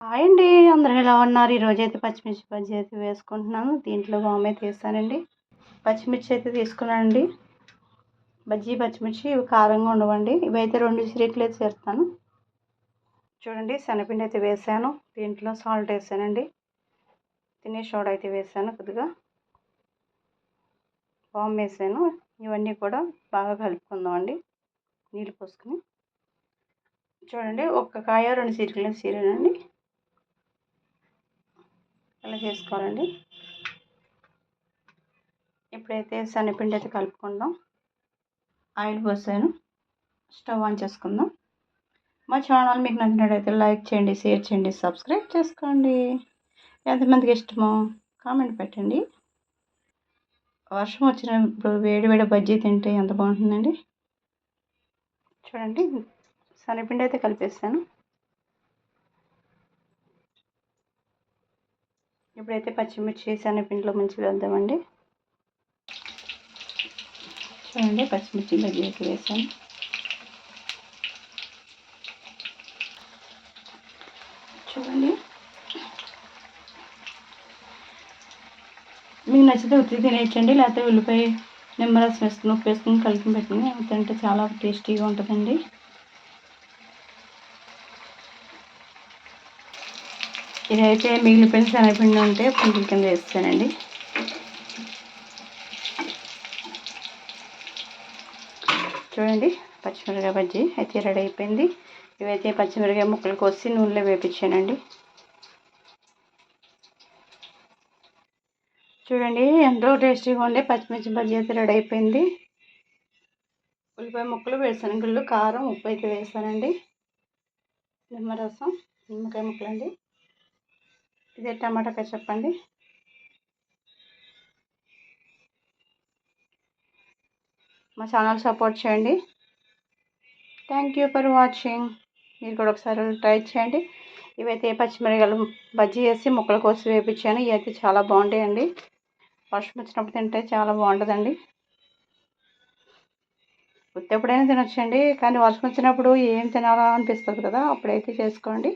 Hi అండి. అందరూ ఎలా ఉన్నారు? ఈరోజైతే పచ్చిమిర్చి బజ్జీ అయితే వేసుకుంటున్నాను. దీంట్లో వామైతే వేసానండి. పచ్చిమిర్చి అయితే తీసుకున్నానండి. బజ్జీ పచ్చిమిర్చి ఇవి కారంగా ఉండవండి. ఇవైతే 2 చిరీకులు అయితే చేస్తాను. చూడండి, శనగపిండి అయితే వేసాను. దీంట్లో సాల్ట్ వేసానండి. తినే సోడా అయితే వేసాను కొద్దిగా. వామ్ వేసాను. ఇవన్నీ కూడా బాగా కలుపుకుందామండి నీళ్ళు పోసుకుని. చూడండి, ఒక్క కాయ 2 చిరీకులు చీరానండి. అలా చేసుకోవాలండి. ఇప్పుడైతే శనగపిండి అయితే కలుపుకుందాం. ఆయిల్ పోసాను. స్టవ్ ఆన్ చేసుకుందాం. మా ఛానల్ మీకు నచ్చినట్టయితే లైక్ చేయండి, షేర్ చేయండి, సబ్స్క్రైబ్ చేసుకోండి. ఎంతమందికి ఇష్టమో కామెంట్ పెట్టండి. వర్షం వచ్చినప్పుడు వేడి వేడి బజ్జీ తింటే ఎంత బాగుంటుందండి. చూడండి, శనగపిండి అయితే కలిపేస్తాను. ఇప్పుడైతే పచ్చిమిర్చి శనగపిండిలో మంచిగా వేద్దామండి. చూడండి, పచ్చిమిర్చి బజ్జీ అయితే వేసాను. చూడండి, మీకు నచ్చితే ఉత్తి తినేయచ్చండి, లేకపోతే ఉల్లిపాయ నిమ్మరసం వేసుకుని ఉప్పు వేసుకుని కలిపి పెట్టుకుని తింటే చాలా టేస్టీగా ఉంటుందండి. ఇదైతే మిగిలిపోయిన శనగపిండి ఉంటే పుంజుల కింద వేస్తానండి. చూడండి, పచ్చిమిరపకాయ బజ్జీ అయితే రెడీ అయిపోయింది. ఇవైతే పచ్చిమిరపకాయ ముక్కలు కోసి నూనెలో వేపించానండి. చూడండి, ఎంతో టేస్టీగా ఉండే పచ్చిమిర్చి బజ్జీ అయితే రెడీ అయిపోయింది. ఉల్లిపాయ ముక్కలు, వేరుశనగ గుళ్ళు, కారం, ఉప్పు అయితే వేసానండి. నిమ్మరసం, నిమ్మకాయ ముక్కలు అండి. ఇదే టమాటా కచప్ అండి. మా ఛానల్ సపోర్ట్ చేయండి. Thank you for watching. మీరు కూడా ఒకసారి ట్రై చేయండి. ఇవైతే పచ్చిమిరపకాయలు బజ్జీ వేసి ముక్కలు కోసి వేపించాను. ఇవి అయితే చాలా బాగుంటాయండి. వర్షం వచ్చినప్పుడు తింటే చాలా బాగుంటుందండి. ఎప్పుడైనా తినొచ్చండి, కానీ వర్షం వచ్చినప్పుడు ఏం తినాలా అనిపిస్తుంది కదా, అప్పుడైతే చేసుకోండి.